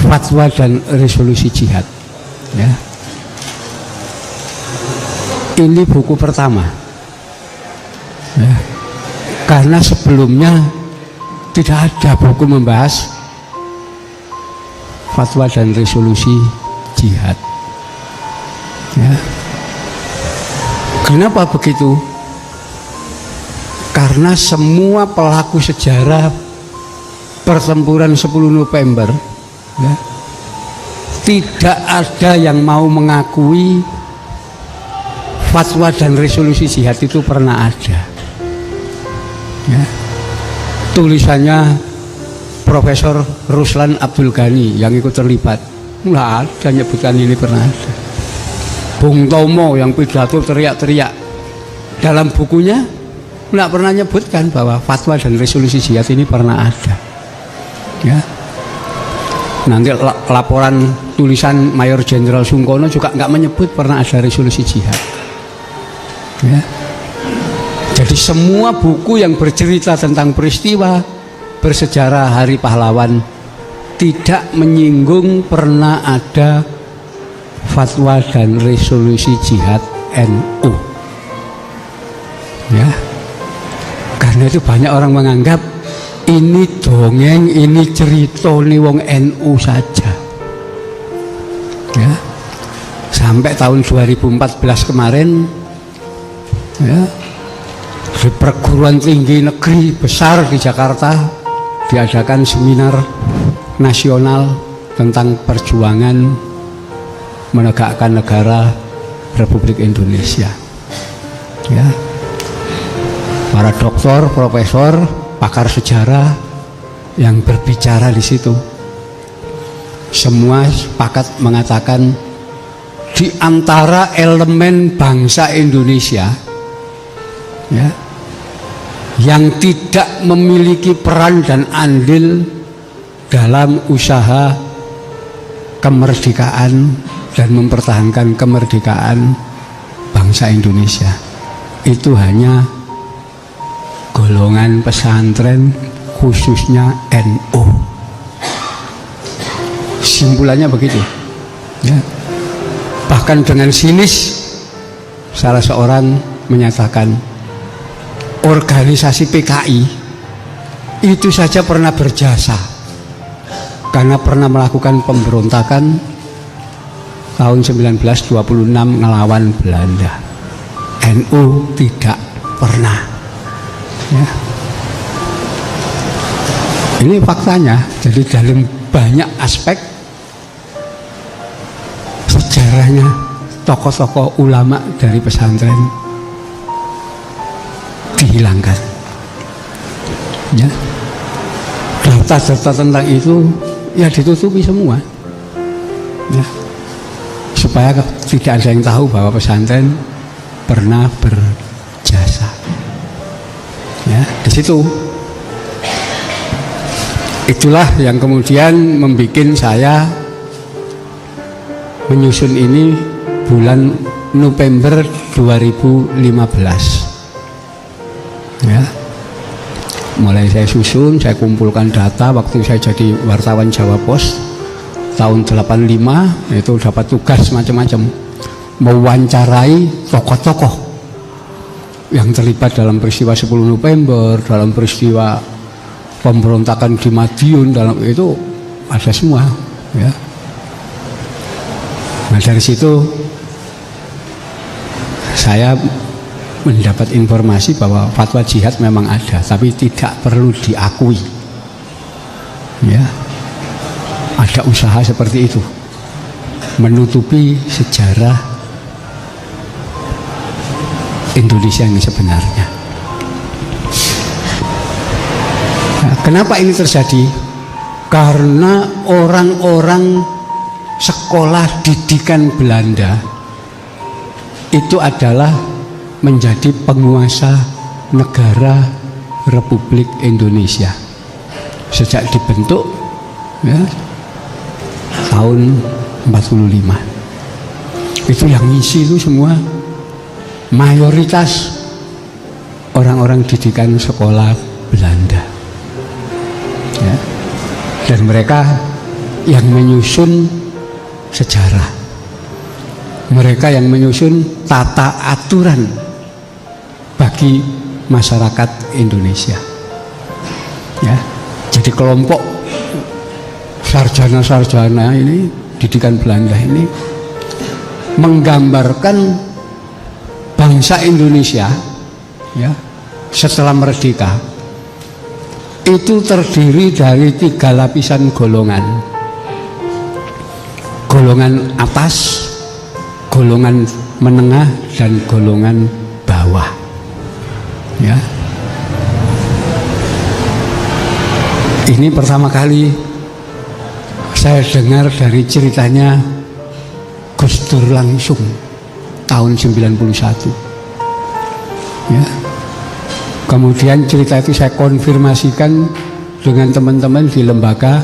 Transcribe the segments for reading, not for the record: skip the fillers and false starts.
fatwa dan resolusi jihad. Ya. Ini buku pertama. Ya. Karena sebelumnya tidak ada buku membahas fatwa dan resolusi jihad. Ya. Kenapa begitu? Karena semua pelaku sejarah pertempuran 10 November ya, tidak ada yang mau mengakui fatwa dan resolusi jihad itu pernah ada. Ya. Tulisannya Profesor Ruslan Abdul Ghani yang ikut terlibat, nggak ada nyebutkan ini pernah ada. Bung Tomo yang pidato teriak-teriak dalam bukunya nggak pernah nyebutkan bahwa fatwa dan resolusi jihad ini pernah ada. Ya. Nanti laporan tulisan Mayor Jenderal Sungkono juga nggak menyebut pernah ada resolusi jihad. Ya. Jadi semua buku yang bercerita tentang peristiwa bersejarah Hari Pahlawan tidak menyinggung pernah ada fatwa dan resolusi jihad NU. Ya. Karena itu banyak orang menganggap ini dongeng, ini cerita nih wong NU saja. Ya. Sampai tahun 2014 kemarin ya, di perguruan tinggi negeri besar di Jakarta diadakan seminar nasional tentang perjuangan menegakkan negara Republik Indonesia. Ya. Para doktor, profesor, pakar sejarah yang berbicara di situ semua sepakat mengatakan di antara elemen bangsa Indonesia ya, yang tidak memiliki peran dan andil dalam usaha kemerdekaan dan mempertahankan kemerdekaan bangsa Indonesia itu hanya golongan pesantren, khususnya NU. Simpulannya begitu ya. Bahkan dengan sinis salah seorang menyatakan organisasi PKI itu saja pernah berjasa karena pernah melakukan pemberontakan tahun 1926 ngelawan Belanda. NU tidak pernah. Ya. Ini faktanya. Jadi dalam banyak aspek sejarahnya tokoh-tokoh ulama dari pesantren dihilangkan. Ya. Data-data tentang itu ya ditutupi semua. Ya. Supaya tidak ada yang tahu bahwa pesantren pernah berjasa. Ya, di situ itulah yang kemudian membuat saya menyusun ini bulan November 2015. Ya, mulai saya susun, saya kumpulkan data waktu saya jadi wartawan Jawa Pos tahun 85 itu dapat tugas macam-macam mewawancarai tokoh-tokoh yang terlibat dalam peristiwa 10 November, dalam peristiwa pemberontakan di Madiun, dalam itu ada semua. Ya. Nah dari situ saya mendapat informasi bahwa fatwa jihad memang ada, tapi tidak perlu diakui. Ya, ada usaha seperti itu, menutupi sejarah Indonesia yang sebenarnya. Nah, kenapa ini terjadi? Karena orang-orang sekolah didikan Belanda itu adalah menjadi penguasa negara Republik Indonesia sejak dibentuk ya, tahun 45. Itu yang ngisi itu semua mayoritas orang-orang didikan sekolah Belanda ya. Dan mereka yang menyusun sejarah, mereka yang menyusun tata aturan bagi masyarakat Indonesia. Ya, jadi kelompok sarjana-sarjana ini, didikan Belanda ini menggambarkan bangsa Indonesia ya setelah merdeka itu terdiri dari 3 lapisan golongan. Golongan atas, golongan menengah, dan golongan bawah. Ya. Ini pertama kali saya dengar dari ceritanya Gus Dur langsung tahun 91. Ya. Kemudian cerita itu saya konfirmasikan dengan teman-teman di Lembaga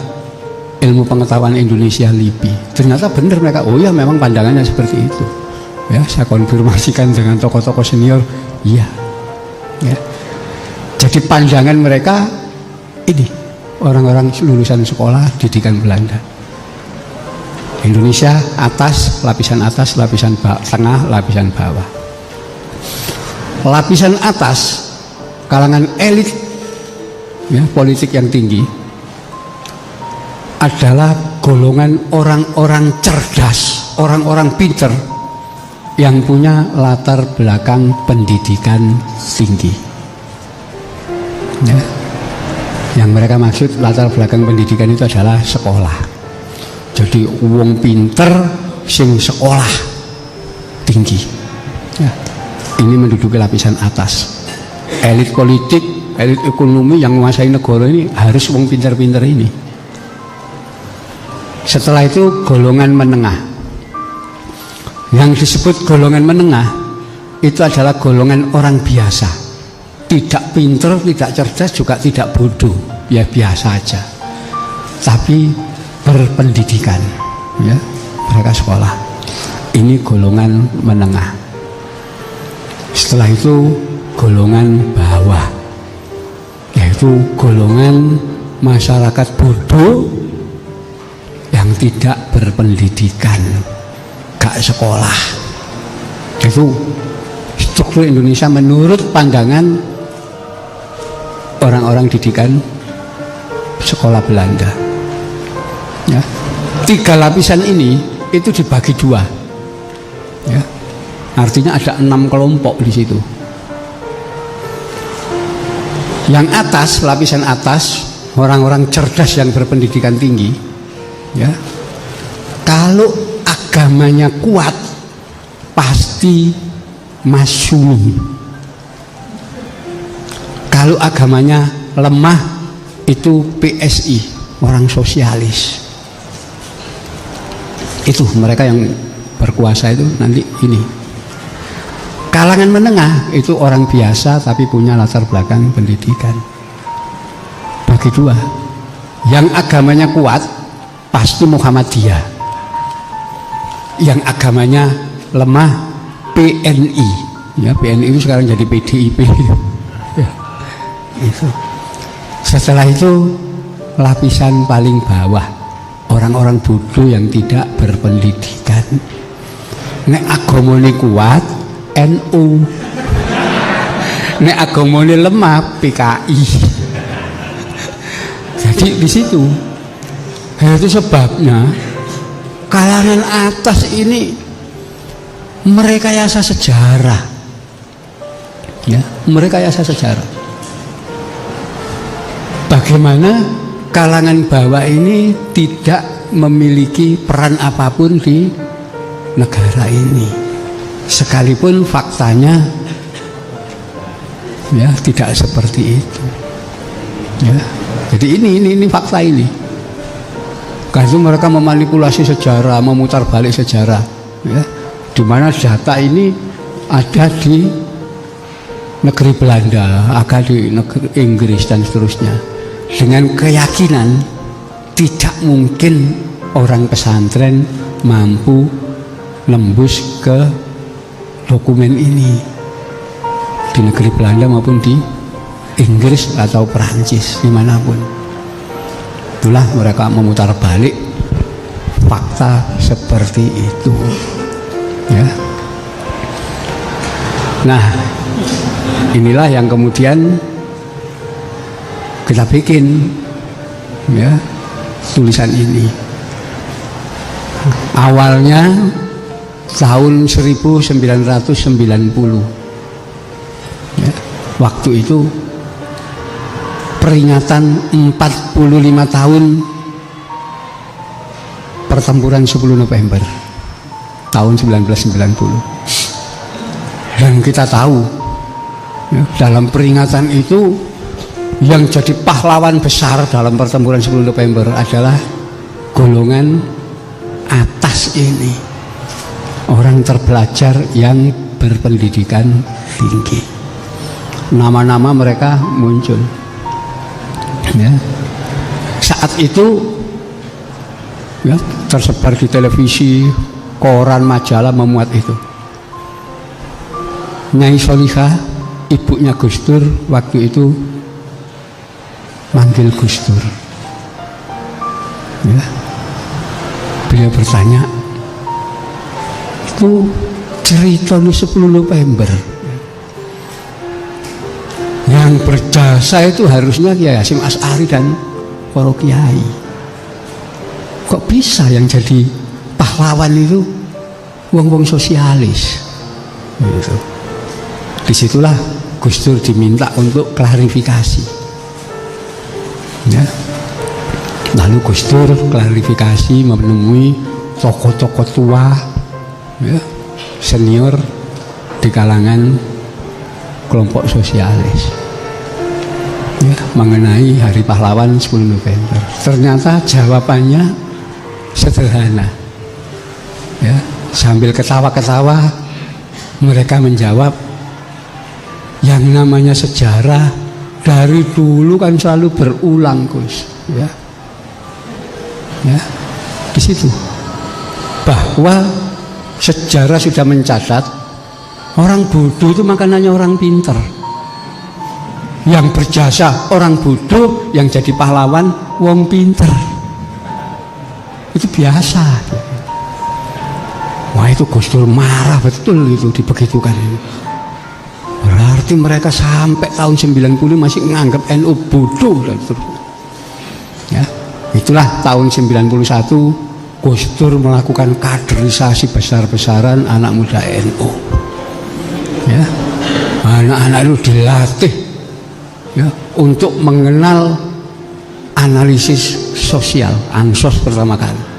Ilmu Pengetahuan Indonesia LIPI. Ternyata benar mereka, oh ya memang pandangannya seperti itu. Ya, saya konfirmasikan dengan tokoh-tokoh senior, iya. Ya. Jadi pandangan mereka ini orang-orang lulusan sekolah didikan Belanda. Indonesia atas, lapisan tengah, lapisan bawah. Lapisan atas, kalangan elit ya, politik yang tinggi adalah golongan orang-orang cerdas, orang-orang pinter yang punya latar belakang pendidikan tinggi. Ya. Yang mereka maksud latar belakang pendidikan itu adalah sekolah. Jadi wong pinter sing sekolah tinggi. Ya. Ini menduduki lapisan atas. Elit politik, elit ekonomi yang menguasai negara ini harus wong pinter-pinter ini. Setelah itu golongan menengah. Yang disebut golongan menengah itu adalah golongan orang biasa. Tidak pinter, tidak cerdas, juga tidak bodoh, ya biasa aja. Tapi berpendidikan, ya mereka sekolah. Ini golongan menengah. Setelah itu golongan bawah, yaitu golongan masyarakat bodoh yang tidak berpendidikan, gak sekolah. Itu struktur Indonesia menurut pandangan orang-orang didikan sekolah Belanda. Ya. 3 lapisan ini itu dibagi 2. Ya. Artinya ada 6 kelompok di situ. Yang atas, lapisan atas, orang-orang cerdas yang berpendidikan tinggi. Ya. Kalau agamanya kuat, pasti masyumi. Kalau agamanya lemah, itu PSI, orang sosialis. Itu mereka yang berkuasa itu nanti ini. Kalangan menengah itu orang biasa tapi punya latar belakang pendidikan. Bagi 2. Yang agamanya kuat pasti Muhammadiyah. Yang agamanya lemah PNI. Ya, PNI itu sekarang jadi PDIP. Ya, itu. Setelah itu lapisan paling bawah, orang-orang bodoh yang tidak berpendidikan. Nek agamane kuat NU, nek agamane lemah PKI. Jadi di situ, itu sebabnya kalangan atas ini merekayasa sejarah. Ya, merekayasa sejarah. Bagaimana kalangan bawah ini tidak memiliki peran apapun di negara ini, sekalipun faktanya ya tidak seperti itu. Ya, jadi ini fakta ini. Karena mereka memanipulasi sejarah, memutar balik sejarah. Ya, di mana data ini ada di negeri Belanda, ada di negeri Inggris dan seterusnya. Dengan keyakinan tidak mungkin orang pesantren mampu nembus ke dokumen ini di negeri Belanda maupun di Inggris atau Perancis, dimanapun. Itulah mereka memutar balik ternyata seperti itu, ya. Nah, inilah yang kemudian kita bikin, ya, tulisan ini. Awalnya tahun 1990, ya, waktu itu peringatan 45 tahun pertempuran 10 November tahun 1990. Dan kita tahu, ya, dalam peringatan itu yang jadi pahlawan besar dalam pertempuran 10 November adalah golongan atas ini, orang terpelajar yang berpendidikan tinggi. Nama-nama mereka muncul, ya. Saat itu, ya, tersebar di televisi, koran, majalah memuat itu. Nyai Solihah, ibunya Gus Dur, waktu itu manggil Gus Dur, ya. Beliau bertanya, itu cerita 10 November yang berjasa itu harusnya Kiai Hasyim Asy'ari dan para kiai. Kok bisa yang jadi pahlawan itu wong-wong sosialis, gitu. Disitulah Gus Dur diminta untuk klarifikasi, ya. Lalu Gus Dur klarifikasi menemui tokoh-tokoh tua, ya, senior di kalangan kelompok sosialis, ya, mengenai Hari Pahlawan 10 November. Ternyata jawabannya sederhana, ya. Sambil ketawa-ketawa mereka menjawab, yang namanya sejarah dari dulu kan selalu berulang, Gus, ya. Ya, di situ bahwa sejarah sudah mencatat orang bodoh itu makanannya orang pinter, yang berjasa orang bodoh, yang jadi pahlawan wong pinter. Itu biasa. Wah, itu Gus Dur marah betul itu dibegitukan ini. Berarti mereka sampai tahun 90 masih menganggap NU bodoh dan seterusnya. Ya, itulah tahun 91 Gus Dur melakukan kaderisasi besar-besaran anak muda NU. Ya, anak-anak itu dilatih, ya, untuk mengenal analisis sosial, ansos pertama kali.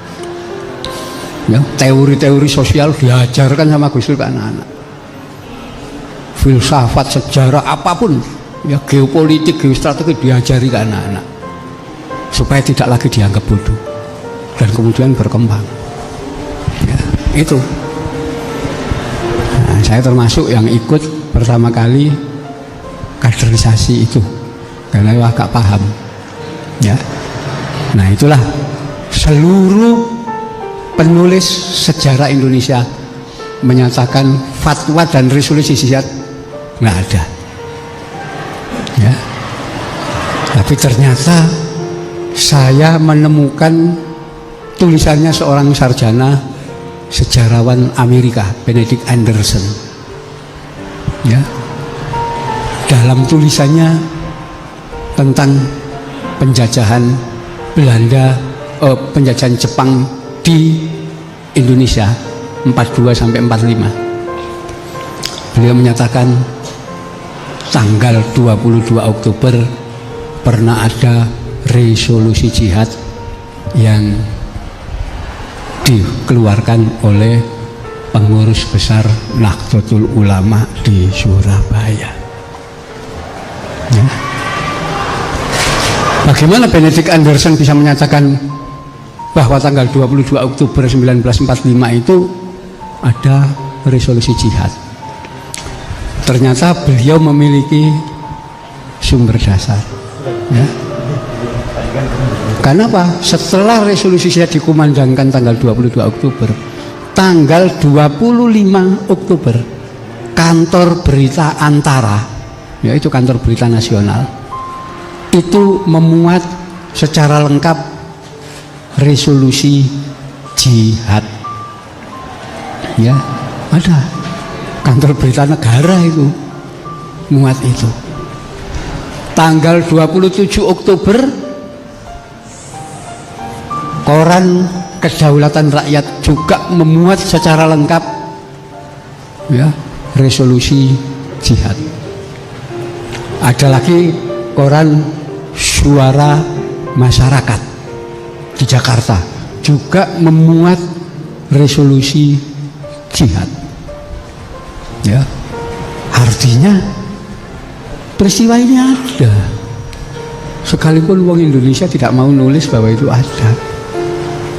Ya, teori-teori sosial diajarkan sama Gus Dur ke anak-anak. Filsafat, sejarah, apapun, ya, geopolitik, geostrategi diajari ke anak-anak supaya tidak lagi dianggap bodoh dan kemudian berkembang, ya, itu. Nah, saya termasuk yang ikut pertama kali kaderisasi itu karena agak paham, ya. Nah, itulah seluruh penulis sejarah Indonesia menyatakan fatwa dan resolusi jihad nggak ada, ya. Tapi ternyata saya menemukan tulisannya seorang sarjana sejarawan Amerika, Benedict Anderson, ya. Dalam tulisannya tentang penjajahan Belanda, penjajahan Jepang di Indonesia 42 sampai 45, beliau menyatakan tanggal 22 Oktober pernah ada resolusi jihad yang dikeluarkan oleh pengurus besar Nahdlatul Ulama di Surabaya, ya. Bagaimana Benedict Anderson bisa menyatakan bahwa tanggal 22 Oktober 1945 itu ada resolusi jihad? Ternyata beliau memiliki sumber dasar, ya. Karena apa? Setelah resolusi jihad dikumandangkan tanggal 22 Oktober, tanggal 25 Oktober kantor berita Antara, yaitu kantor berita nasional, itu memuat secara lengkap resolusi jihad. Ya, ada kantor berita negara itu muat itu. Tanggal 27 Oktober koran Kedaulatan Rakyat juga memuat secara lengkap ya resolusi jihad. Ada lagi koran Suara Masyarakat di Jakarta juga memuat resolusi jihad. Ya, artinya peristiwa ini ada. Sekalipun wong Indonesia tidak mau nulis bahwa itu ada,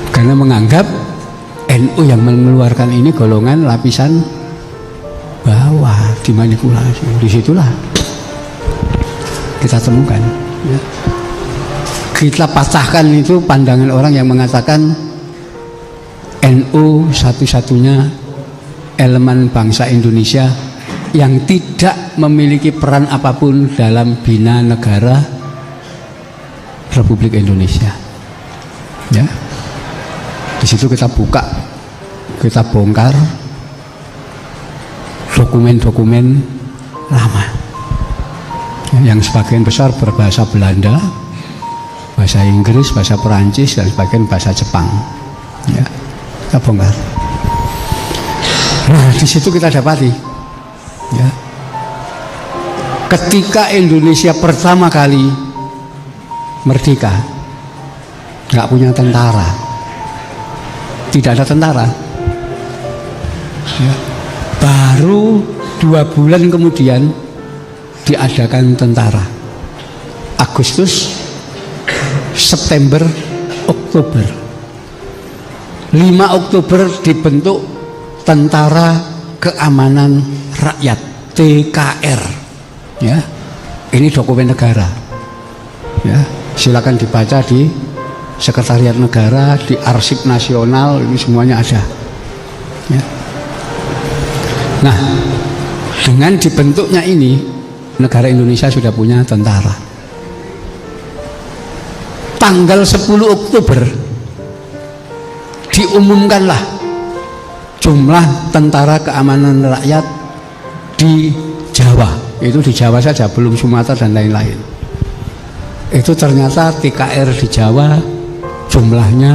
karena menganggap NU yang mengeluarkan ini golongan lapisan bawah, dimanipulasi. Disitulah kita temukan. Ya. Kita patahkan itu pandangan orang yang mengatakan NU satu-satunya elemen bangsa Indonesia yang tidak memiliki peran apapun dalam bina negara Republik Indonesia. Ya, di situ kita buka, kita bongkar dokumen-dokumen lama yang sebagian besar berbahasa Belanda, bahasa Inggris, bahasa Perancis, dan sebagian bahasa Jepang. Ya, kita bongkar. Nah, di situ kita dapati, ya, ketika Indonesia pertama kali merdeka, nggak punya tentara, tidak ada tentara. Ya, baru 2 bulan kemudian diadakan tentara. Agustus, September, Oktober. 5 Oktober dibentuk Tentara Keamanan Rakyat, TKR. Ya, ini dokumen negara. Ya, silakan dibaca di Sekretariat Negara, di Arsip Nasional, ini semuanya ada. Ya. Nah, dengan dibentuknya ini, negara Indonesia sudah punya tentara. Tanggal 10 Oktober diumumkanlah jumlah Tentara Keamanan Rakyat di Jawa. Itu di Jawa saja, belum Sumatera dan lain-lain. Itu ternyata TKR di Jawa jumlahnya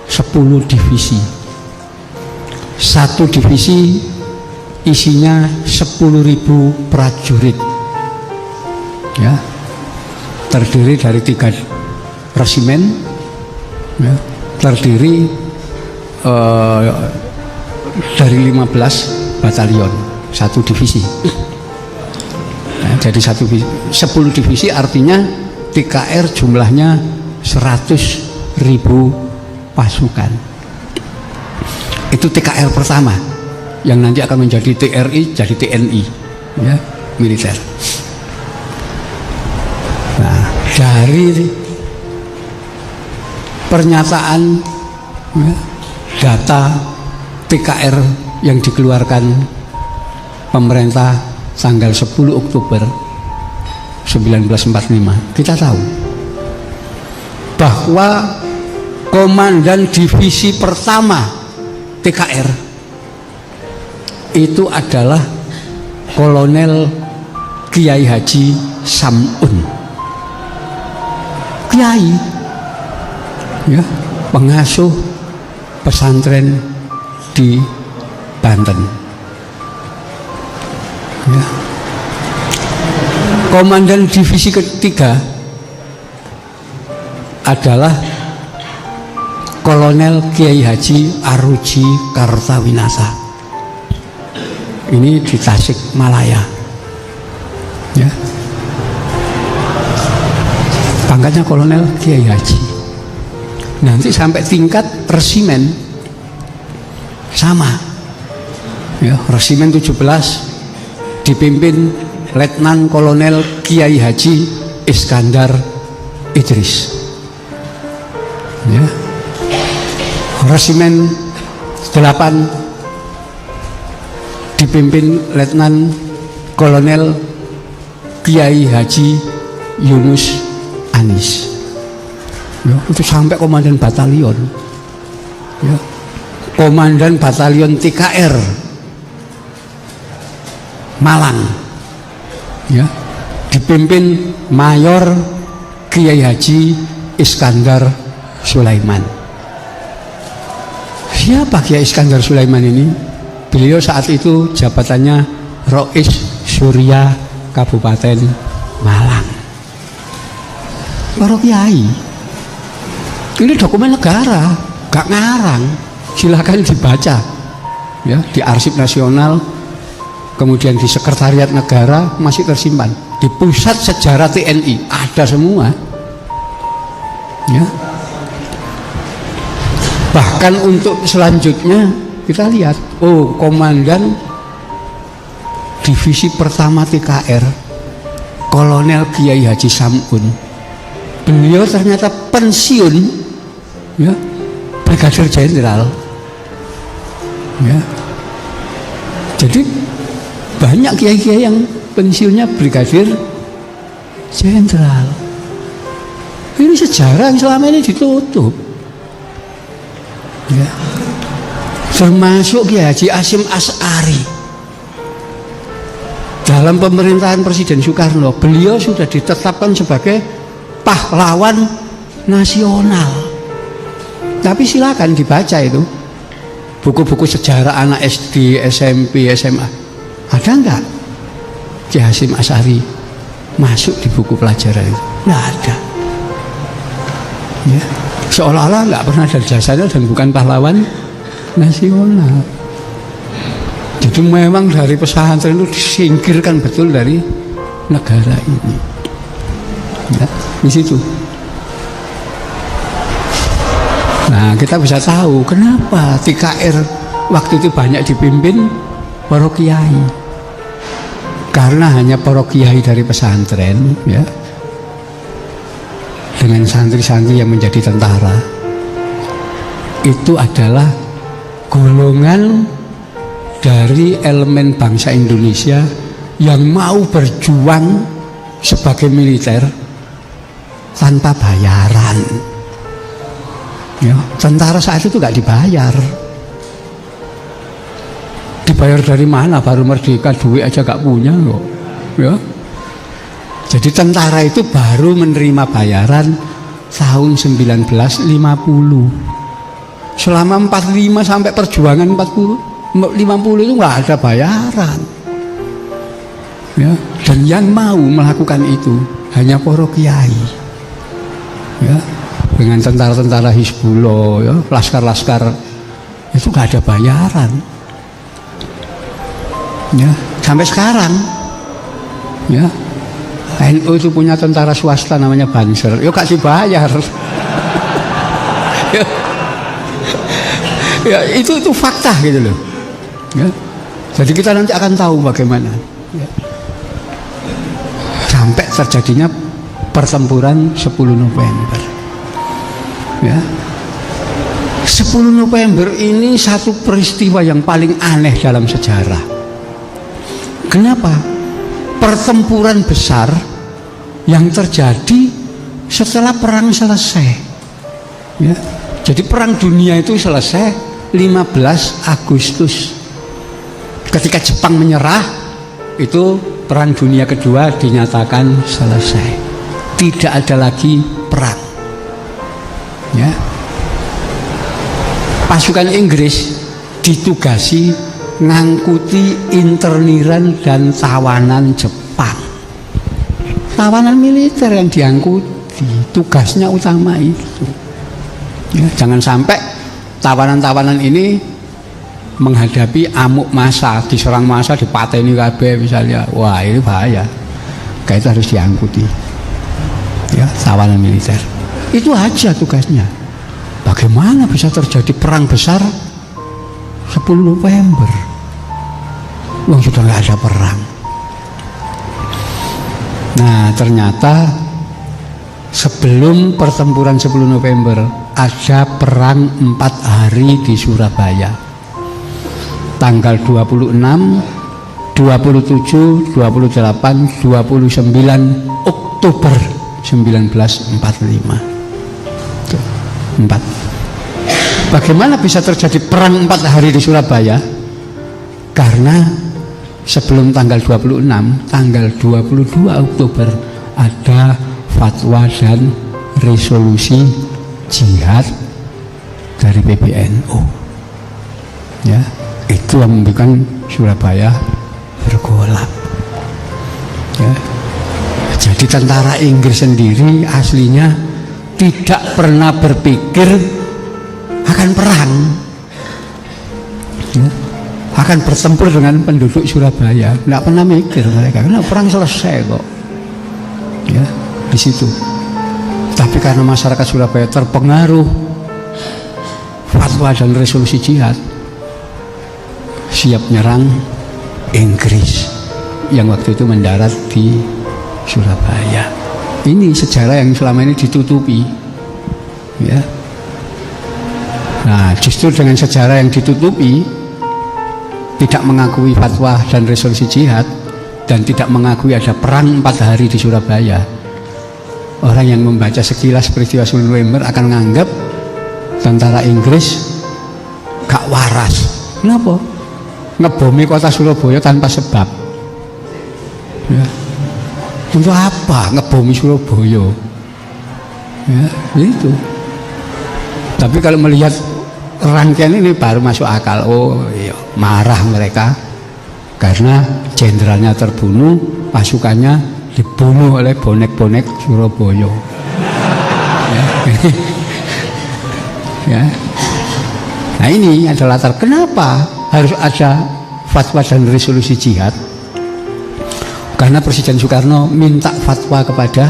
10 divisi. 1 divisi isinya 10.000 prajurit. Ya, terdiri dari 3 resimen, ya, terdiri dari 15 batalion, 1 divisi. Ya, jadi 10 divisi artinya TKR jumlahnya 100.000 pasukan. Itu TKR pertama yang nanti akan menjadi TRI, jadi TNI, ya, militer. Nah, dari pernyataan, ya, data TKR yang dikeluarkan pemerintah tanggal 10 Oktober 1945, kita tahu bahwa komandan divisi pertama TKR itu adalah Kolonel Kiai Haji Samun. Kiai, ya, pengasuh pesantren di Banten. Ya. Komandan divisi ketiga adalah Kolonel Kiai Haji Aruji Kartawinasa. Ini di Tasikmalaya. Ya. Pangkatnya Kolonel Kiai Haji. Nanti sampai tingkat resimen sama. Ya, resimen 17 dipimpin Letnan Kolonel Kiai Haji Iskandar Idris. Ya. Resimen 8 dipimpin Letnan Kolonel Kiai Haji Yunus Anis. Ya, itu sampai komandan batalion. ya, Komandan Batalion TKR Malang, ya, dipimpin Mayor Kiai Haji Iskandar Sulaiman. Siapa Kiai Iskandar Sulaiman ini? Beliau saat itu jabatannya Rois Surya Kabupaten Malang. Para kiai, ini dokumen negara, gak ngarang, silakan dibaca, ya, di Arsip Nasional, kemudian di Sekretariat Negara masih tersimpan, di Pusat Sejarah TNI ada semua, ya. Bahkan untuk selanjutnya kita lihat, oh, Komandan Divisi Pertama TKR Kolonel Kiai Haji Samun, beliau ternyata pensiun, ya, Brigadir Jenderal, ya. Jadi banyak kiai-kiai yang pensiunnya Brigadir Jenderal. Ini sejarah yang selama ini ditutup, ya. Termasuk Kiai Haji Hasyim Asy'ari. Dalam pemerintahan Presiden Soekarno, beliau sudah ditetapkan sebagai pahlawan nasional. Tapi silakan dibaca itu buku-buku sejarah anak SD, SMP, SMA. Ada enggak Kiai Hasyim Asy'ari masuk di buku pelajaran itu? Enggak ada, ya. Seolah-olah enggak pernah ada jasanya dan bukan pahlawan nasional. Jadi memang dari pesantren itu disingkirkan betul dari negara ini, ya, di situ. Nah, kita bisa tahu kenapa TKR waktu itu banyak dipimpin para kiai. Karena hanya para kiai dari pesantren, ya, dengan santri-santri yang menjadi tentara, itu adalah golongan dari elemen bangsa Indonesia yang mau berjuang sebagai militer tanpa bayaran, ya. Tentara saat itu nggak dibayar. Dibayar dari mana? Baru merdeka, duit aja gak punya loh, ya. Jadi tentara itu baru menerima bayaran tahun 1950. Selama 45 sampai perjuangan 50 itu nggak ada bayaran, ya. Dan yang mau melakukan itu hanya para kiai, ya, dengan tentara-tentara Hizbullah, ya, laskar-laskar itu nggak ada bayaran, ya, sampai sekarang, ya. NU itu punya tentara swasta namanya Banser, yuk kasih bayar. Ya, ya, itu fakta gitu loh, ya. Jadi kita nanti akan tahu bagaimana, ya, sampai terjadinya pertempuran 10 November, ya. 10 November ini satu peristiwa yang paling aneh dalam sejarah. Kenapa? Pertempuran besar yang terjadi setelah perang selesai, ya. Jadi perang dunia itu selesai 15 Agustus. Ketika Jepang menyerah, itu perang dunia kedua dinyatakan selesai. Tidak ada lagi perang, ya. Pasukan Inggris ditugasi ngangkuti interniran dan tawanan Jepang. Tawanan militer yang diangkuti, tugasnya utama itu, ya. Jangan sampai tawanan-tawanan ini menghadapi amuk massa, diserang massa, dipateni kabeh misalnya. Wah, ini bahaya. Kayak itu harus diangkuti, ya, tawanan militer. Itu aja tugasnya. Bagaimana bisa terjadi perang besar 10 November? Wah, sudah nggak ada perang. Nah, ternyata sebelum pertempuran 10 November ada perang 4 hari di Surabaya. Tanggal 26, 27, 28, 29 Oktober 1945. Tuh, 4. Bagaimana bisa terjadi perang 4 hari di Surabaya? Karena sebelum tanggal 26, tanggal 22 Oktober ada fatwa dan resolusi jihad dari PBNU. Ya, itu yang membuat Surabaya bergolak. Ya. Jadi tentara Inggris sendiri aslinya tidak pernah berpikir akan perang, ya, akan bertempur dengan penduduk Surabaya. Tidak pernah mikir mereka, karena perang selesai kok, ya, di situ. Tapi karena masyarakat Surabaya terpengaruh fatwa dan resolusi jihad, siap nyerang Inggris yang waktu itu mendarat di Surabaya. Ini sejarah yang selama ini ditutupi, ya. Nah, justru dengan sejarah yang ditutupi, tidak mengakui fatwa dan resolusi jihad, dan tidak mengakui ada perang 4 hari di Surabaya, orang yang membaca sekilas peristiwa 10 November akan menganggap tentara Inggris gak waras. Kenapa? Ngebomi kota Surabaya tanpa sebab, ya. Untuk apa ngebomi Surabaya? Ya, itu. Tapi kalau melihat rangkaian ini baru masuk akal. Oh iya, marah mereka karena jenderalnya terbunuh, pasukannya dibunuh oleh bonek-bonek Surabaya. Ya. Ya. Nah, ini adalah latar kenapa harus ada fatwa dan resolusi jihad. Karena Presiden Soekarno minta fatwa kepada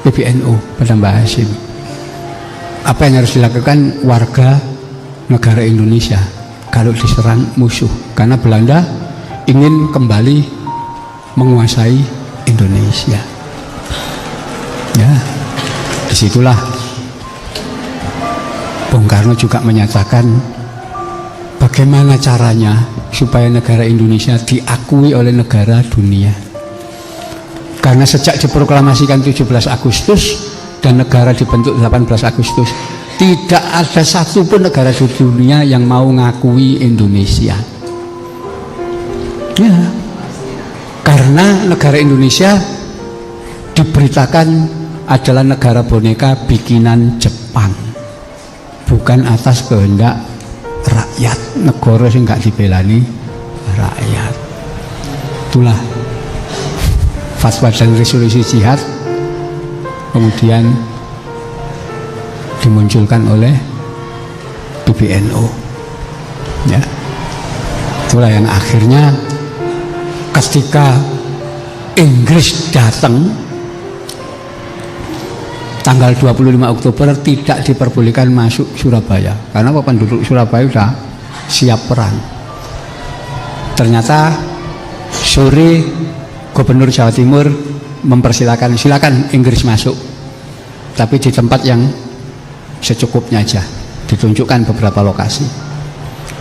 PBNU, pada Mbah Hasyim. Apa yang harus dilakukan warga negara Indonesia kalau diserang musuh, karena Belanda ingin kembali menguasai Indonesia. Ya, disitulah Bung Karno juga menyatakan bagaimana caranya supaya negara Indonesia diakui oleh negara dunia. Karena sejak diproklamasikan 17 Agustus dan negara dibentuk 18 Agustus, tidak ada satupun negara di dunia yang mau ngakui Indonesia. Ya, karena negara Indonesia diberitakan adalah negara boneka bikinan Jepang, bukan atas kehendak rakyat. Negara yang nggak dibelani rakyat. Itulah fatwa dan resolusi jihad kemudian dimunculkan oleh PBNU, ya. Itulah yang akhirnya ketika Inggris datang tanggal 25 Oktober tidak diperbolehkan masuk Surabaya karena penduduk Surabaya sudah siap perang. Ternyata sore Gubernur Jawa Timur mempersilakan, silakan Inggris masuk, tapi di tempat yang secukupnya aja, ditunjukkan beberapa lokasi.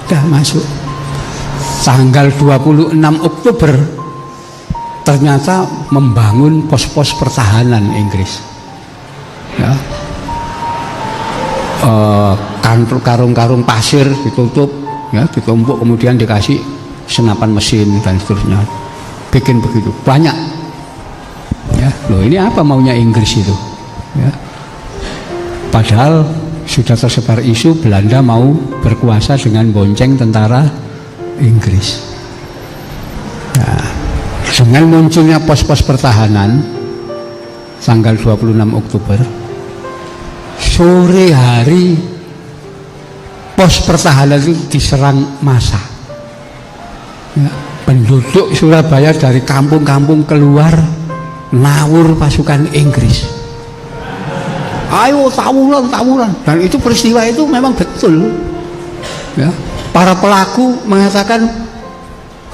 Udah masuk. Tanggal 26 Oktober ternyata membangun pos-pos pertahanan Inggris, ya. Karung-karung pasir ditutup, ya, ditumpuk, kemudian dikasih senapan mesin dan seterusnya, bikin begitu banyak. Ya, loh, ini apa maunya Inggris itu? Ya. Padahal sudah tersebar isu Belanda mau berkuasa dengan bonceng tentara Inggris. Nah, dengan munculnya pos-pos pertahanan tanggal 26 Oktober, sore hari pos pertahanan itu diserang massa. Ya, penduduk Surabaya dari kampung-kampung keluar nawur pasukan Inggris. Ayo tawuran, dan itu peristiwa itu memang betul. Ya, para pelaku mengatakan,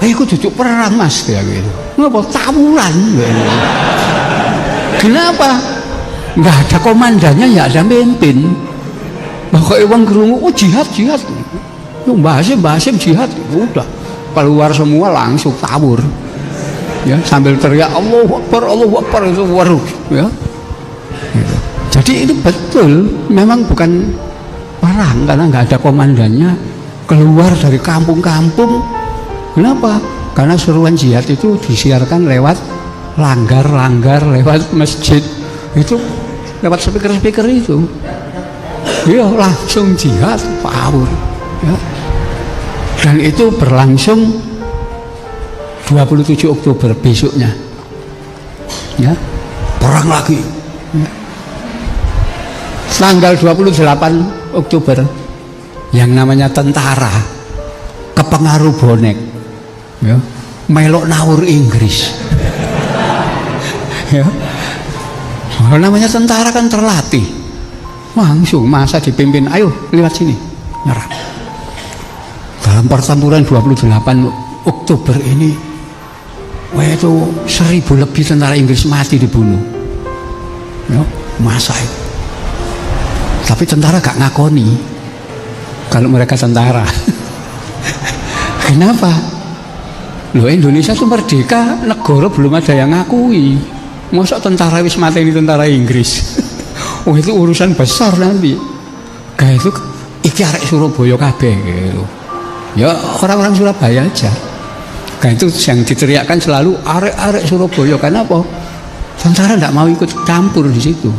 "Aku duduk perang mas," kayak gitu. Ngapa tawuran? Kenapa? Nggak ada komandannya, nggak ada pemimpin. Pokoknya orang kerungu, oh jihad. Mbah Hasyim jihad, udah keluar semua langsung tawur. Ya, sambil teriak Allahu Akbar itu waruh, ya. Gitu. Jadi itu betul, memang bukan perang. perang karena nggak ada komandannya, keluar dari kampung-kampung. Kenapa? Karena seruan jihad itu disiarkan lewat langgar-langgar, lewat masjid, itu lewat speaker-speaker itu. Dia langsung jihad, power. Ya. Dan itu berlangsung 27 Oktober besoknya. Ya, perang lagi. Ya. Tanggal 28 Oktober yang namanya tentara kepengaruh bonek, ya, melok nawur Inggris. Ya. Namanya tentara kan terlatih, langsung masa dipimpin, ayo lewat sini, nyerang. Dalam pertempuran 28 Oktober ini, itu 1000 lebih tentara Inggris mati dibunuh. Ya, masa itu. Tapi tentara gak ngakoni kalau mereka tentara. Kenapa? Loh, Indonesia itu merdeka, negara belum ada yang ngakui. Masa tentara wis mati ini tentara Inggris? Oh, itu urusan besar nanti. Kayak itu iki arek Surabaya kabeh gitu. Ya orang-orang Surabaya aja. Kayak itu yang diteriakkan selalu arek-arek Surabaya. Karena apa? Tentara tidak mau ikut campur di situ.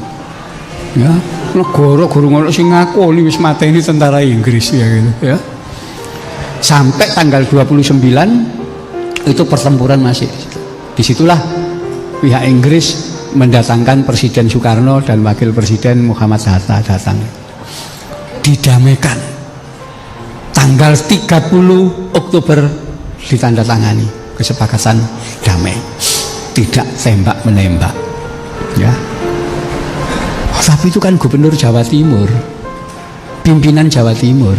Ya, negara gurung ono sing ngakoni wis mateni tentara Inggris ya gitu ya. Sampai tanggal 29 itu pertempuran masih. Disitulah pihak Inggris mendatangkan Presiden Soekarno dan Wakil Presiden Muhammad Hatta datang. Didamaikan. Tanggal 30 Oktober ditandatangani kesepakatan damai. Tidak tembak menembak. Ya. Tapi itu kan Gubernur Jawa Timur, pimpinan Jawa Timur,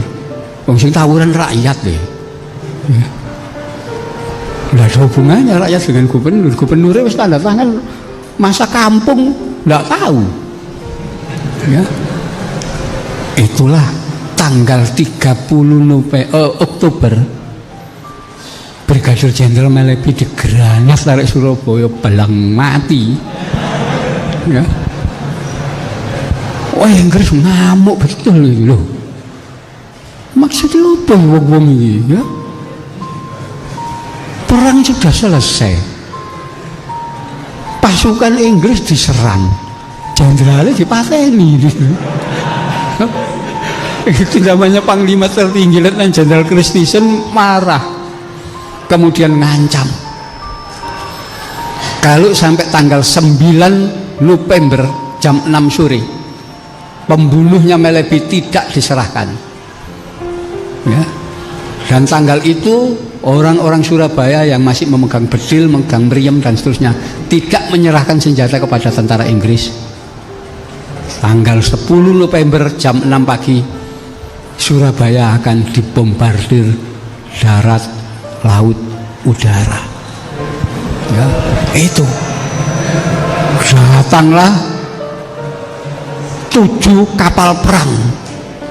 wong sing tawuran rakyat deh. Ya. Nggak ada hubungannya rakyat dengan gubernur. Gubernurnya wis tanda tangan, masa kampung nggak tahu. Ya. Itulah tanggal 30 Oktober Brigadir Jenderal Melebi digeranas tarik Surabaya belang mati. Ya. Wah, Inggris ngamuk betul itu loh. Maksudnya apa wong-wong ini ya? Perang sudah selesai. Pasukan Inggris diserang. Jenderalnya dipateni gitu. Itu namanya Panglima tertinggi Letnan Jenderal Christensen marah. Kemudian ngancam. Kalau sampai tanggal 9 November jam 6 sore pembunuhnya Melebi tidak diserahkan, ya. Dan tanggal itu orang-orang Surabaya yang masih memegang bedil, memegang meriam dan seterusnya tidak menyerahkan senjata kepada tentara Inggris. Tanggal 10 November jam 6 pagi Surabaya akan dibombardir darat, laut, udara. Ya, itu datanglah 7 kapal perang,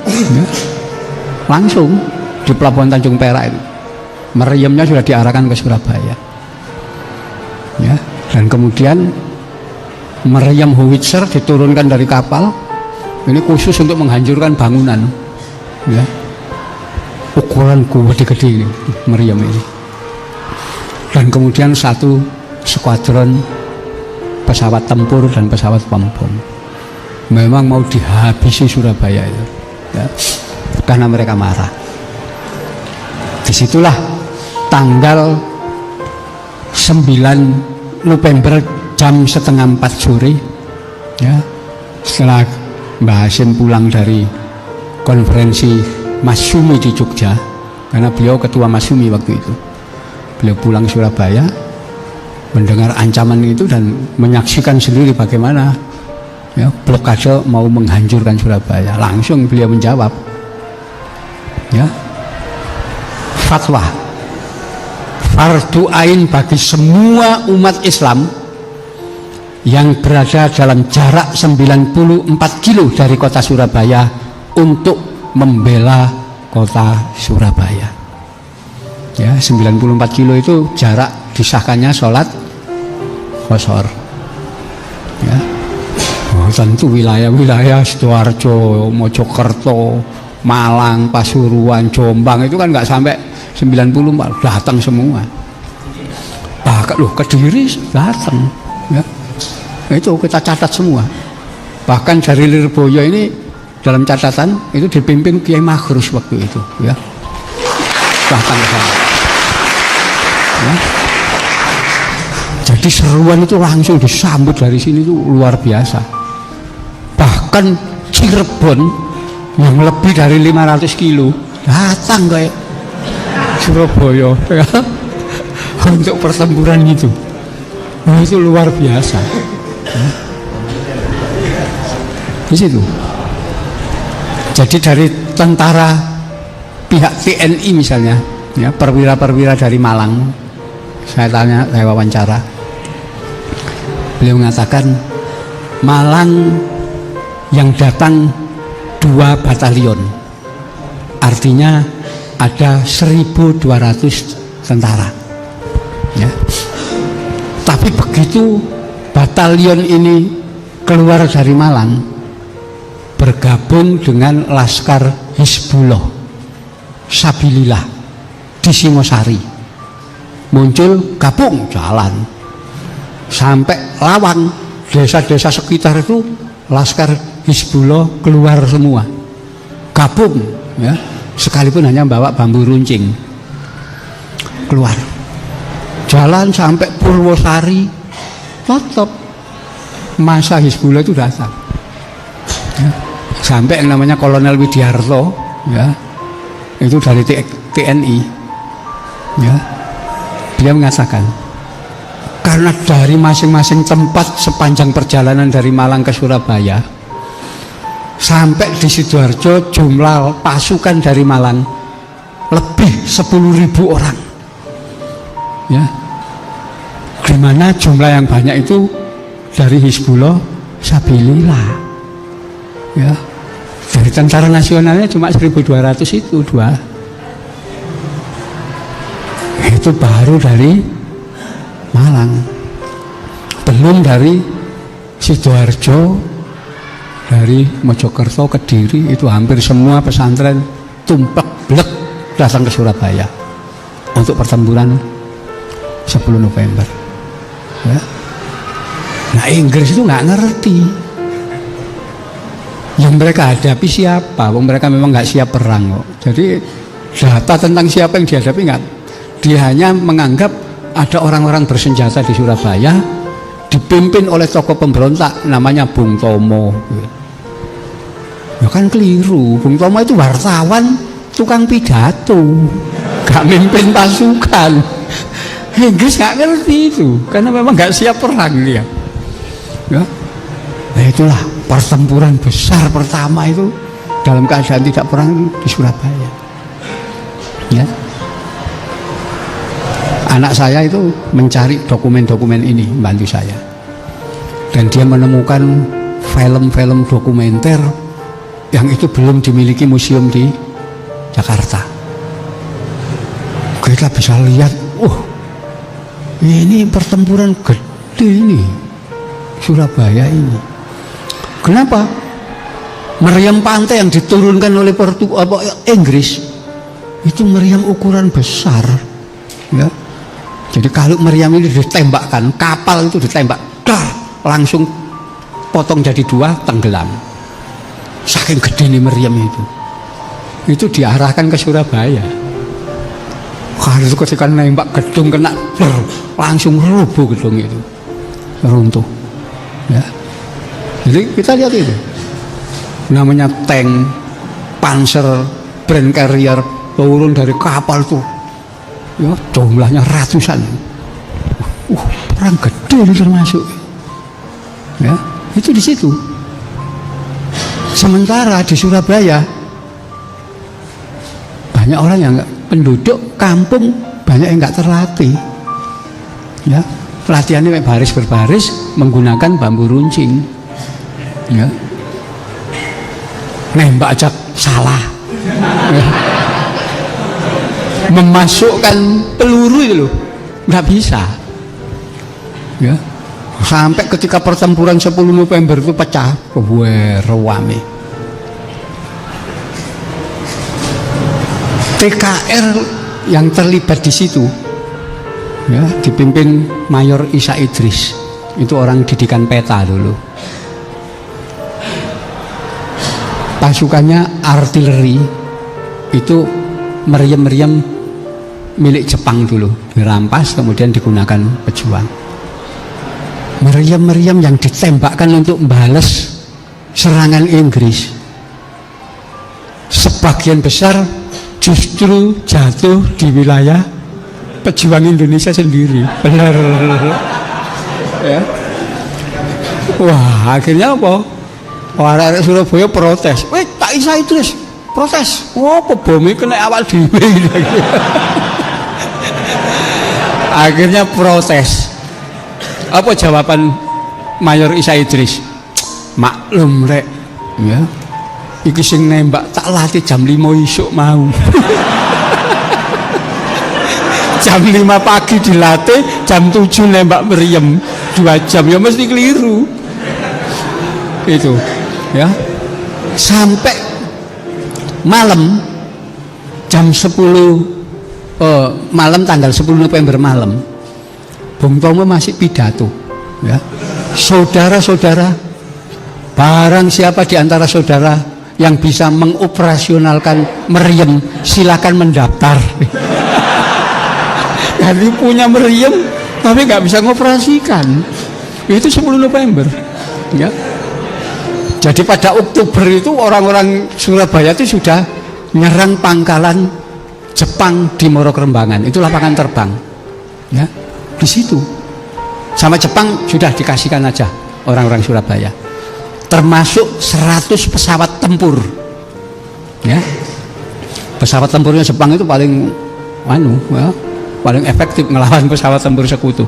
ya, langsung di pelabuhan Tanjung Perak itu. Meriamnya sudah diarahkan ke Surabaya, ya. Dan kemudian meriam howitzer diturunkan dari kapal. Ini khusus untuk menghancurkan bangunan, ya. Ukuran gede-gede meriam ini. Dan kemudian 1 skuadron pesawat tempur dan pesawat bom. Memang mau dihabisi Surabaya itu, ya, karena mereka marah. Disitulah tanggal 9 November jam 3:30 sore, ya, setelah Mbah Hasim pulang dari konferensi Masyumi di Jogja, karena beliau ketua Masyumi waktu itu. Beliau pulang Surabaya, mendengar ancaman itu dan menyaksikan sendiri bagaimana, ya, blokade mau menghancurkan Surabaya. Langsung beliau menjawab, ya, fatwa fardu ain bagi semua umat Islam yang berada dalam jarak 94 kilo dari kota Surabaya untuk membela kota Surabaya. Ya, 94 kilo itu jarak disahkannya sholat qashar. Ya. Oh, tentu wilayah-wilayah Sidoarjo, Mojokerto, Malang, Pasuruan, Jombang itu kan nggak sampai 90 datang semua. Bahkan loh Kediri datang, ya. Itu kita catat semua. Bahkan dari Lirboyo ini dalam catatan itu dipimpin Kiai Makhrus waktu itu, ya. Bahkan ya. Jadi seruan itu langsung disambut dari sini itu luar biasa. Bahkan Cirebon yang lebih dari 500 kilo datang kayak Surabaya, ya. Untuk pertempuran itu. Nah, itu luar biasa. Ya. Di situ. Jadi dari tentara pihak TNI misalnya, ya, perwira-perwira dari Malang, saya wawancara, beliau mengatakan Malang yang datang 2 batalion, artinya ada 1.200 tentara, ya. Tapi begitu batalion ini keluar dari Malang, bergabung dengan Laskar Hizbullah Sabilillah di Singosari, muncul gabung jalan sampai Lawang, desa-desa sekitar itu Laskar Hizbullah keluar semua, gabung, ya, sekalipun hanya bawa bambu runcing, keluar jalan sampai Purwosari, tetap masa Hizbullah itu datang, ya. Sampai yang namanya Kolonel Widiarto, ya, itu dari TNI, ya, dia mengatakan karena dari masing-masing tempat sepanjang perjalanan dari Malang ke Surabaya sampai di Sidoarjo, jumlah pasukan dari Malang lebih 10.000 orang, ya, dimana jumlah yang banyak itu dari Hizbullah Sabilillah, ya. Dari tentara nasionalnya cuma 1.200 itu 2. Itu baru dari Malang, belum dari Sidoarjo, dari Mojokerto, Kediri, itu hampir semua pesantren tumplek blek datang ke Surabaya untuk pertempuran 10 November, ya. Nah, Inggris itu nggak ngerti yang mereka hadapi siapa. Mereka memang nggak siap perang kok. Jadi data tentang siapa yang dihadapi nggak. Dia hanya menganggap ada orang-orang bersenjata di Surabaya dipimpin oleh tokoh pemberontak namanya Bung Tomo. Ya kan keliru. Bung Tomo itu wartawan, tukang pidato, nggak mimpin pasukan. Inggris nggak ngerti itu karena memang nggak siap perang dia, ya. Nah, itulah pertempuran besar pertama itu dalam keadaan tidak perang di Surabaya, ya. Anak saya itu mencari dokumen-dokumen ini, membantu saya, dan dia menemukan film-film dokumenter yang itu belum dimiliki museum di Jakarta. Kita bisa lihat, ini pertempuran gede ini Surabaya ini. Kenapa? Meriam pantai yang diturunkan oleh Inggris itu meriam ukuran besar, ya. Jadi kalau meriam ini ditembakkan, kapal itu ditembak, langsung potong jadi 2, tenggelam. Saking gede nih meriam itu diarahkan ke Surabaya. Kalau itu ketika nembak gedung kena, langsung rubuh gedung itu, runtuh, ya. Jadi kita lihat itu, namanya tank, panzer, brand carrier turun dari kapal tuh, ya, jumlahnya ratusan. Perang gede itu termasuk, ya. Itu di situ. Sementara di Surabaya banyak orang yang penduduk kampung banyak yang nggak terlatih, ya. Latihannya baris berbaris menggunakan bambu runcing, ya. Nembak aja salah, ya. Memasukkan peluru itu loh nggak bisa, ya. Sampai ketika pertempuran 10 November itu pecah, rame. TKR yang terlibat di situ ya dipimpin Mayor Isa Idris, itu orang didikan peta dulu. Pasukannya artileri itu meriam-meriam milik Jepang dulu, dirampas kemudian digunakan pejuang. Meriam-meriam yang ditembakkan untuk membalas serangan Inggris, sebagian besar justru jatuh di wilayah pejuang Indonesia sendiri. Benar ya. Wah, akhirnya apa? Orang Surabaya protes. Tak Isa Idris protes. Apa bomnya kena awal dhewe. Akhirnya protes. Apa jawaban Mayor Isa Idris? Maklum rek, ya. Iki sing nembak tak latih jam 5 isuk mau. Jam 5 pagi dilatih, jam 7 nembak meriam 2 jam, ya mesti keliru. Itu, ya. Sampai malam jam 10 malam tanggal 10 November malam, Bung Tomo masih pidato, ya. Saudara-saudara, barang siapa di antara saudara yang bisa mengoperasionalkan meriam, silakan mendaftar. Jadi punya meriam tapi nggak bisa ngoperasikan. Itu 10 November, ya. Jadi pada Oktober itu orang-orang Surabaya itu sudah nyerang pangkalan Jepang di Morokrembangan, itu lapangan terbang, ya. Di situ sama Jepang sudah dikasihkan aja orang-orang Surabaya, termasuk 100 pesawat tempur, ya. Pesawat tempurnya Jepang itu paling ya, paling efektif ngelawan pesawat tempur sekutu.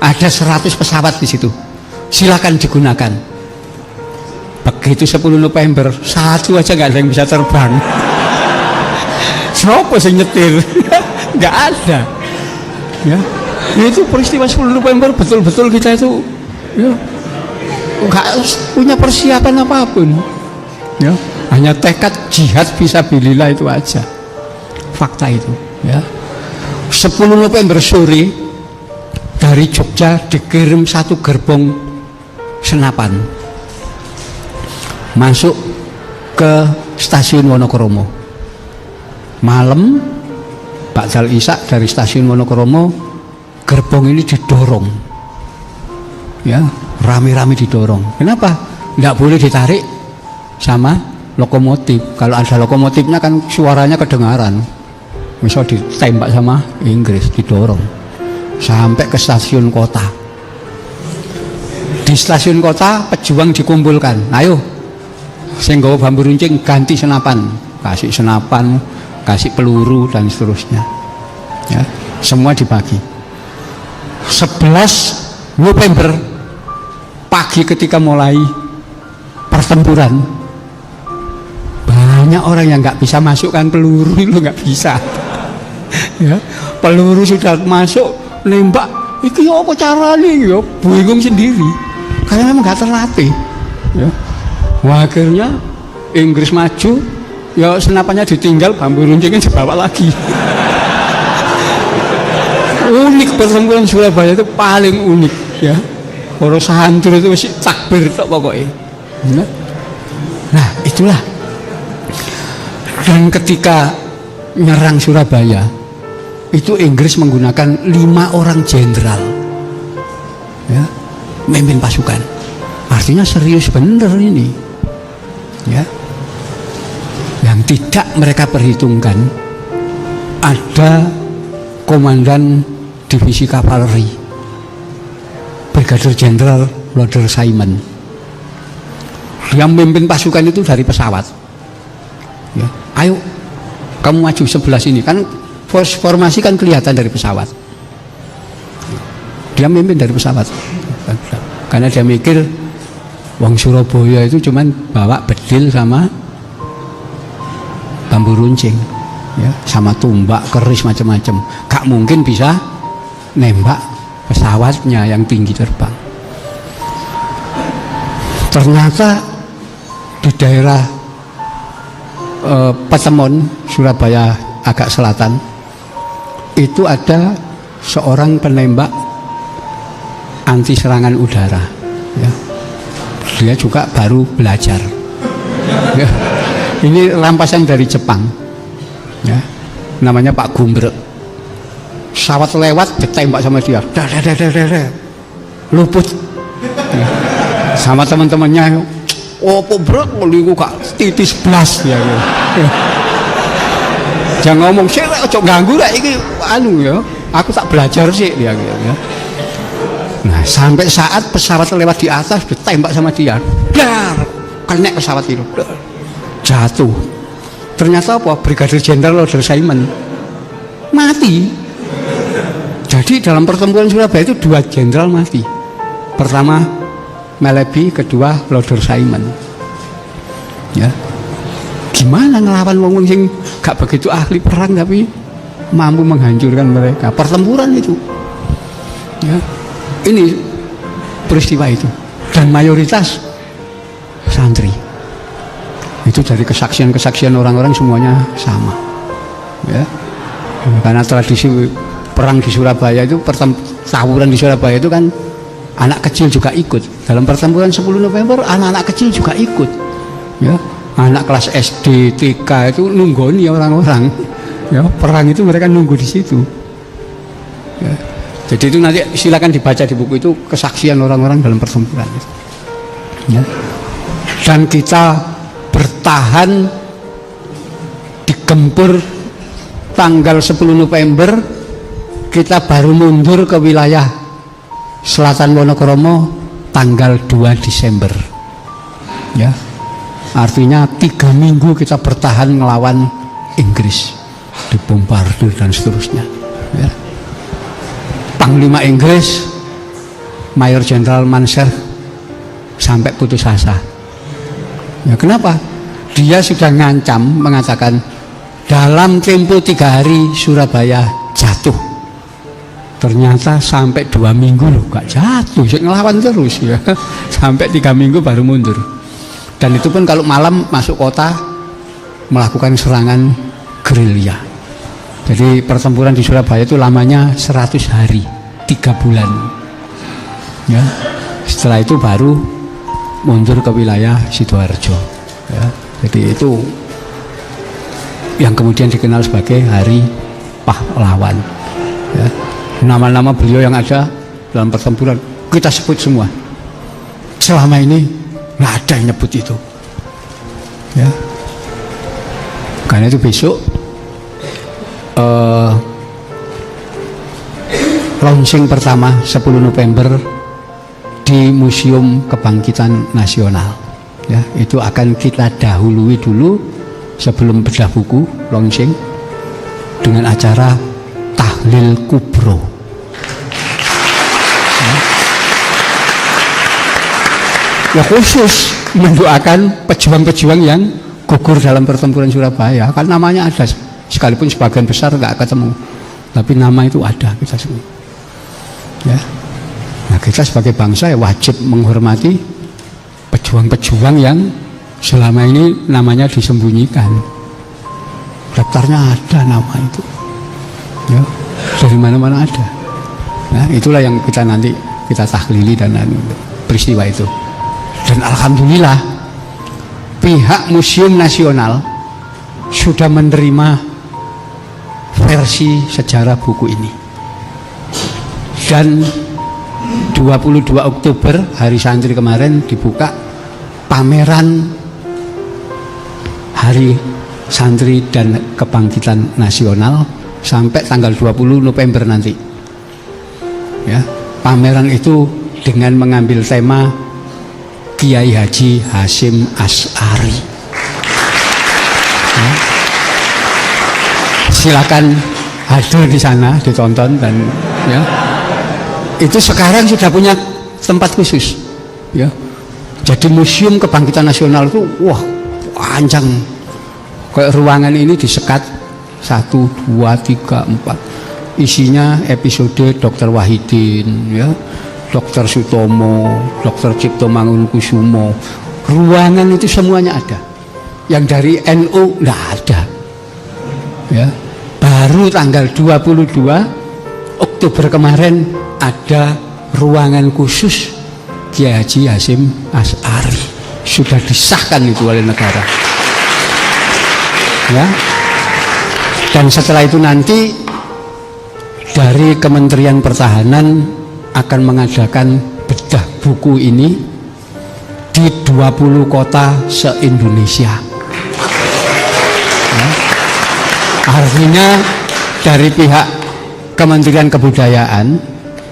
Ada 100 pesawat di situ, silakan digunakan. Begitu 10 November satu aja nggak ada yang bisa terbang. Siapa sih nyetir? Nggak ada, ya. Itu peristiwa 10 November betul-betul kita itu, ya, nggak punya persiapan apapun, ya. Hanya tekad jihad fisabilillah itu aja. Fakta itu, ya. 10 November sore dari Jogja dikirim satu gerbong senapan masuk ke stasiun Wonokromo. Malam Ba'dal Isya dari stasiun Wonokromo, gerbong ini didorong, ya, rame-rame didorong. Kenapa? Nggak boleh ditarik sama lokomotif. Kalau ada lokomotifnya kan suaranya kedengaran. Misal ditembak sama Inggris, didorong sampai ke stasiun kota. Di stasiun kota pejuang dikumpulkan. Ayo, sing nggawa bambu runcing ganti senapan, kasih senapan, kasih peluru dan seterusnya, ya. Semua dibagi. 11 November pagi ketika mulai pertempuran, banyak orang yang nggak bisa masukkan peluru, itu nggak bisa, ya. Peluru sudah masuk, nembak, iki apa caranya, ya bingung sendiri karena memang nggak terlatih, ya. Wah, akhirnya Inggris maju, ya senapannya ditinggal, bambu runcingnya dibawa lagi. Unik pertempuran Surabaya itu paling unik, ya. Para santri itu masih takbir tok pokoknya. Nah, itulah. Dan ketika nyerang Surabaya itu Inggris menggunakan 5 orang jenderal, ya, memimpin pasukan. Artinya serius bener ini, ya. Yang tidak mereka perhitungkan ada komandan divisi kavaleri Brigadir Jenderal Loder Simon. Dia memimpin pasukan itu dari pesawat, ya. Ayo kamu maju sebelah sini, kan formasi kan kelihatan dari pesawat. Dia memimpin dari pesawat karena dia mikir wong Surabaya itu cuman bawa bedil sama bambu runcing, ya, sama tumbak, keris, macam-macam. Gak mungkin bisa nembak pesawatnya yang tinggi terbang. Ternyata di daerah Petemon, Surabaya agak selatan, itu ada seorang penembak anti serangan udara, ya. Dia juga baru belajar, ya. Ini rampasan dari Jepang, ya. Namanya Pak Gumbrek. Pesawat lewat ditembak sama dia, luput, ya. Sama teman-temannya, oh Brek, liku kak titis blas ya. Jangan ngomong sih, cok ganggu lah ini, anu ya. Aku tak belajar sih dia, ya. Nah sampai saat pesawat lewat di atas ditembak sama dia, dar, kena pesawat itu, jatuh. Ternyata apa? Brigadir Jenderal Loder Simon mati. Jadi dalam pertempuran Surabaya itu 2 jenderal mati. Pertama Melebi, kedua Loder Simon. Ya. Gimana ngelawan wong sing gak begitu ahli perang tapi mampu menghancurkan mereka. Pertempuran itu. Ya. Ini peristiwa itu. Dan mayoritas santri. Itu dari kesaksian-kesaksian orang-orang semuanya sama, ya. Karena tradisi perang di Surabaya itu, tawuran di Surabaya itu kan anak kecil juga ikut. Dalam pertempuran 10 November anak-anak kecil juga ikut, ya. Anak kelas SD, TK itu nunggoni orang-orang, ya. Perang itu mereka nunggu di situ, ya. Jadi itu nanti silakan dibaca di buku itu, kesaksian orang-orang dalam pertempuran itu, ya. Dan kita bertahan digempur tanggal 10 November, kita baru mundur ke wilayah selatan Wonokromo tanggal 2 Desember, ya. Artinya 3 minggu kita bertahan melawan Inggris, dibombardir dan seterusnya, ya. Panglima Inggris Mayor Jenderal Mansell sampai putus asa. Ya, kenapa? Dia sudah ngancam, mengatakan dalam tempo 3 hari Surabaya jatuh. Ternyata sampai 2 minggu loh gak jatuh, ngelawan terus, ya. Sampai 3 minggu baru mundur. Dan itu pun kalau malam masuk kota melakukan serangan gerilya. Jadi pertempuran di Surabaya itu lamanya 100 hari, 3 bulan, ya. Setelah itu baru mundur ke wilayah Sidoarjo, ya. Jadi itu yang kemudian dikenal sebagai Hari Pahlawan, ya. Nama-nama beliau yang ada dalam pertempuran kita sebut semua. Selama ini nggak ada yang nyebut itu, ya. Karena itu besok launching pertama 10 November di Museum Kebangkitan Nasional, ya. Itu akan kita dahului dulu sebelum bedah buku launching dengan acara tahlil kubro, ya. Khusus mendoakan pejuang-pejuang yang gugur dalam pertempuran Surabaya. Kan namanya ada, sekalipun sebagian besar nggak ketemu, tapi nama itu ada, kita semua, ya. Nah, kita sebagai bangsa ya wajib menghormati pejuang-pejuang yang selama ini namanya disembunyikan. Daftarnya ada nama itu, ya. Dari mana-mana ada. Nah, itulah yang kita nanti kita tahlili dan peristiwa itu. Dan alhamdulillah pihak Museum Nasional sudah menerima versi sejarah buku ini. Dan 22 Oktober hari santri kemarin dibuka pameran Hari Santri dan Kebangkitan Nasional sampai tanggal 20 November nanti, ya. Pameran itu dengan mengambil tema Kiai Haji Hasyim Asy'ari, ya. Silakan hadir di sana, ditonton, dan ya itu sekarang sudah punya tempat khusus, ya. Jadi Museum Kebangkitan Nasional itu wah panjang, kayak ruangan ini disekat 1, 2, 3, 4, isinya episode Dr. Wahidin, ya, Dr. Sutomo, Dr. Cipto Mangunkusumo. Ruangan itu semuanya ada. Yang dari NU nggak ada, ya. Baru tanggal 22 Oktober kemarin ada ruangan khusus Kiai Haji Hasyim Asy'ari, sudah disahkan itu oleh negara. Ya. Dan setelah itu nanti dari Kementerian Pertahanan akan mengadakan bedah buku ini di 20 kota se-Indonesia. Ya. Artinya dari pihak Kementerian Kebudayaan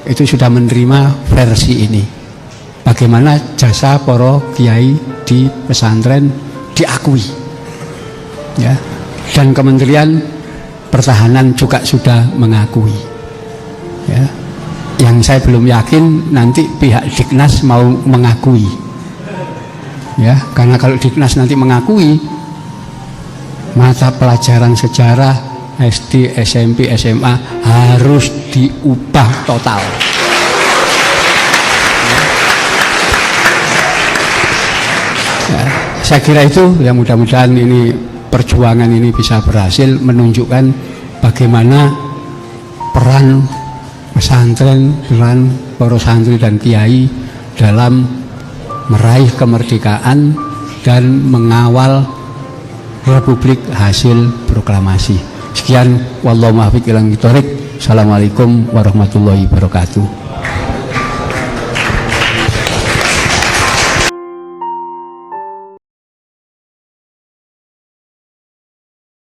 itu sudah menerima versi ini. Bagaimana jasa para kiai di pesantren diakui. Ya. Dan Kementerian Pertahanan juga sudah mengakui. Ya. Yang saya belum yakin nanti pihak Dignas mau mengakui. Ya, karena kalau Dignas nanti mengakui, mata pelajaran sejarah SD, SMP, SMA harus diubah total. Ya, saya kira itu ya, mudah-mudahan ini perjuangan ini bisa berhasil menunjukkan bagaimana peran pesantren, peran para santri dan kiai dalam meraih kemerdekaan dan mengawal Republik hasil proklamasi. Sekian, wallahu muwaffiq ila aqwamit thoriq. Assalamualaikum warahmatullahi wabarakatuh.